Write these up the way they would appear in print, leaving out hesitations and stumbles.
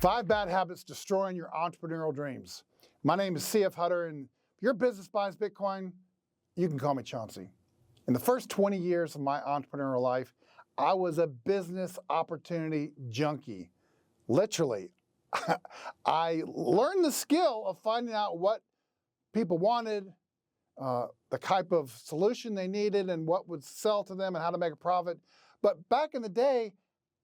5 bad habits destroying your entrepreneurial dreams. My name is CF Hutter, and if your business buys Bitcoin, you can call me Chauncey. In the first 20 years of my entrepreneurial life, I was a business opportunity junkie. Literally, I learned the skill of finding out what people wanted, the type of solution they needed, and what would sell to them and how to make a profit. But back in the day,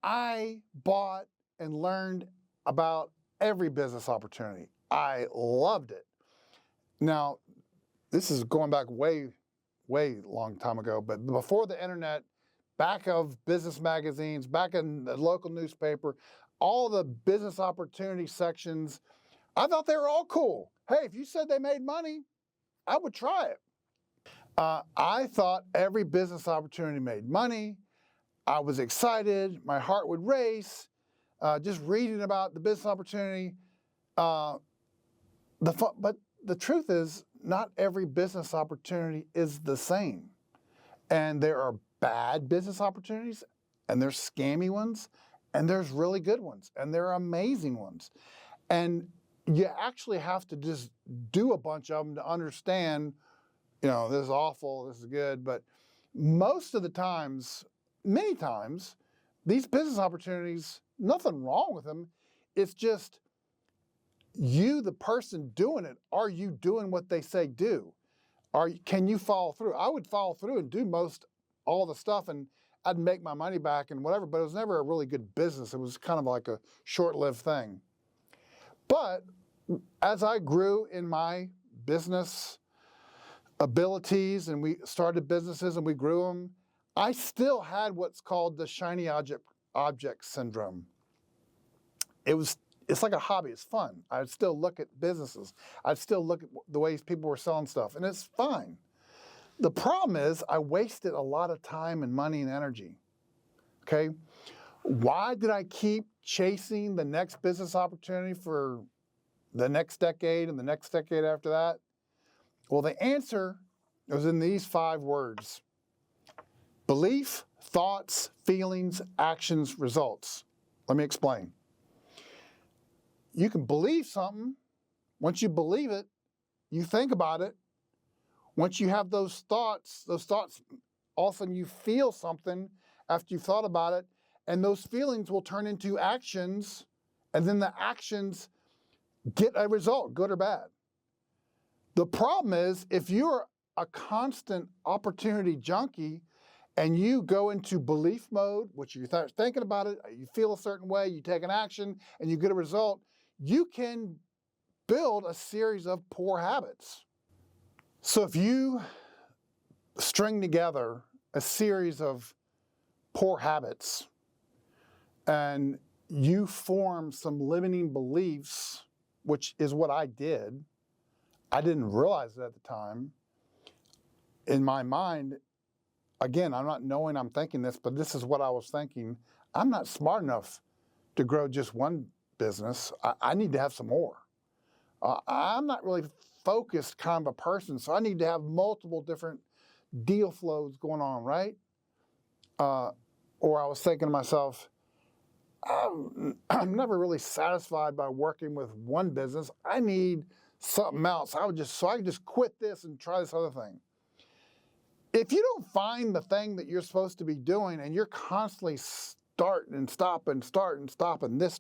I bought and learned about every business opportunity. I loved it. Now, this is going back way long time ago, but before the internet, back of business magazines, back in the local newspaper, all the business opportunity sections, I thought they were all cool. Hey, if you said they made money, I would try it. I thought every business opportunity made money. I was excited. My heart would race just reading about the business opportunity. But the truth is, not every business opportunity is the same. And there are bad business opportunities, and there's scammy ones, and there's really good ones, and there are amazing ones. And you actually have to just do a bunch of them to understand, this is awful, this is good. But most of the times, many times, these business opportunities, nothing wrong with them. It's just you, the person doing it, are you doing what they say do? Can you follow through? I would follow through and do all the stuff, and I'd make my money back and whatever, but it was never a really good business. It was kind of like a short-lived thing. But as I grew in my business abilities and we started businesses and we grew them, I still had what's called the shiny object syndrome. It's like a hobby. It's fun. I'd still look at businesses. I'd still look at the ways people were selling stuff, and it's fine. The problem is I wasted a lot of time and money and energy. Okay? Why did I keep chasing the next business opportunity for the next decade and the next decade after that? Well, the answer was in these 5 words: belief, thoughts, feelings, actions, results. Let me explain. You can believe something. Once you believe it, you think about it. Once you have those thoughts, all of a sudden you feel something after you've thought about it, and those feelings will turn into actions, and then the actions get a result, good or bad. The problem is, if you're a constant opportunity junkie and you go into belief mode, which you start thinking about it, you feel a certain way, you take an action, and you get a result, you can build a series of poor habits. So if you string together a series of poor habits and you form some limiting beliefs, which is what I did, I didn't realize it at the time. In my mind, again, I'm not knowing I'm thinking this, but this is what I was thinking. I'm not smart enough to grow just one business. I need to have some more. I'm not really focused kind of a person, so I need to have multiple different deal flows going on, right? Or I was thinking to myself, I'm never really satisfied by working with one business. I need something else. I can just quit this and try this other thing. If you don't find the thing that you're supposed to be doing and you're constantly start and stop and this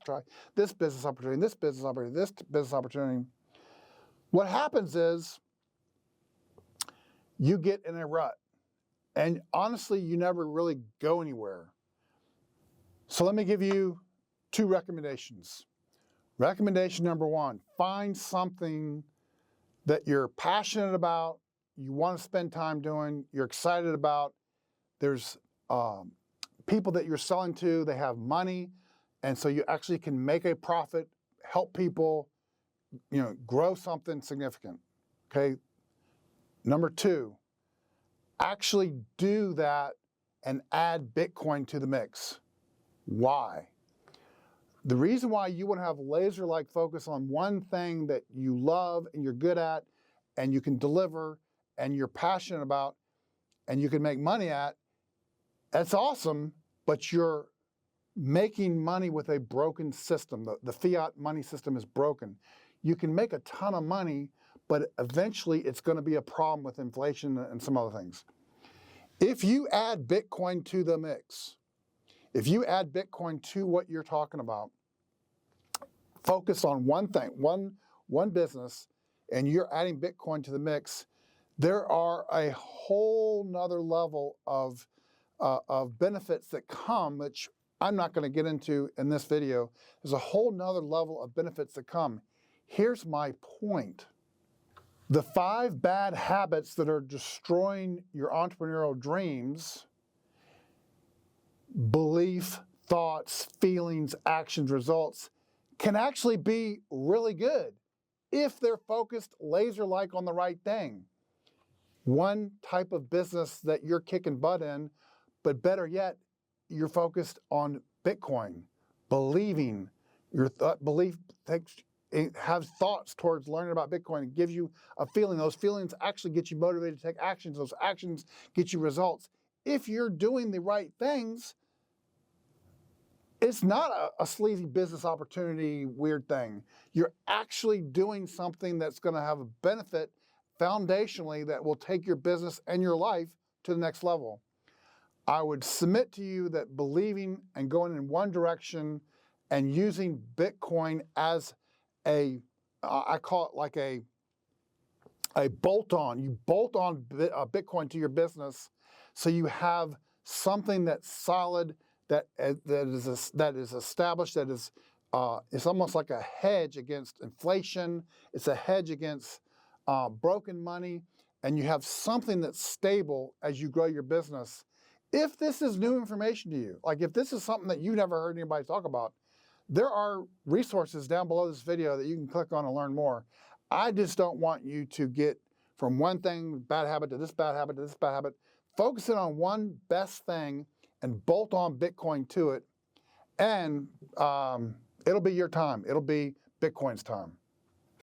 business opportunity, this business opportunity, this business opportunity, what happens is you get in a rut. And honestly, you never really go anywhere. So let me give you 2 recommendations. Recommendation number 1, find something that you're passionate about, you want to spend time doing, you're excited about. There's people that you're selling to, they have money, and so you actually can make a profit, help people, grow something significant, okay? Number 2, actually do that and add Bitcoin to the mix. Why? The reason why you want to have laser-like focus on one thing that you love and you're good at and you can deliver and you're passionate about and you can make money at, that's awesome, but you're making money with a broken system. The fiat money system is broken. You can make a ton of money, but eventually it's going to be a problem with inflation and some other things. If you add Bitcoin to the mix, if you add Bitcoin to what you're talking about, focus on one thing, one business, and you're adding Bitcoin to the mix, there are a whole nother level of benefits that come, which I'm not going to get into in this video. There's a whole nother level of benefits that come. Here's my point. The 5 bad habits that are destroying your entrepreneurial dreams, belief, thoughts, feelings, actions, results, can actually be really good if they're focused laser-like on the right thing. One type of business that you're kicking butt in, but better yet, you're focused on Bitcoin, believing your belief have thoughts towards learning about Bitcoin. It gives you a feeling. Those feelings actually get you motivated to take actions. Those actions get you results. If you're doing the right things, it's not a sleazy business opportunity, weird thing. You're actually doing something that's going to have a benefit foundationally that will take your business and your life to the next level. I would submit to you that believing and going in one direction and using Bitcoin as I call it like a bolt-on. You bolt on Bitcoin to your business so you have something that's solid, that is established, that is it's almost like a hedge against inflation. It's a hedge against broken money, and you have something that's stable as you grow your business. If this is new information to you, like if this is something that you've never heard anybody talk about, there are resources down below this video that you can click on and learn more. I just don't want you to get from one thing, bad habit, to this bad habit, to this bad habit. Focus in on one best thing and bolt on Bitcoin to it, and it'll be your time. It'll be Bitcoin's time.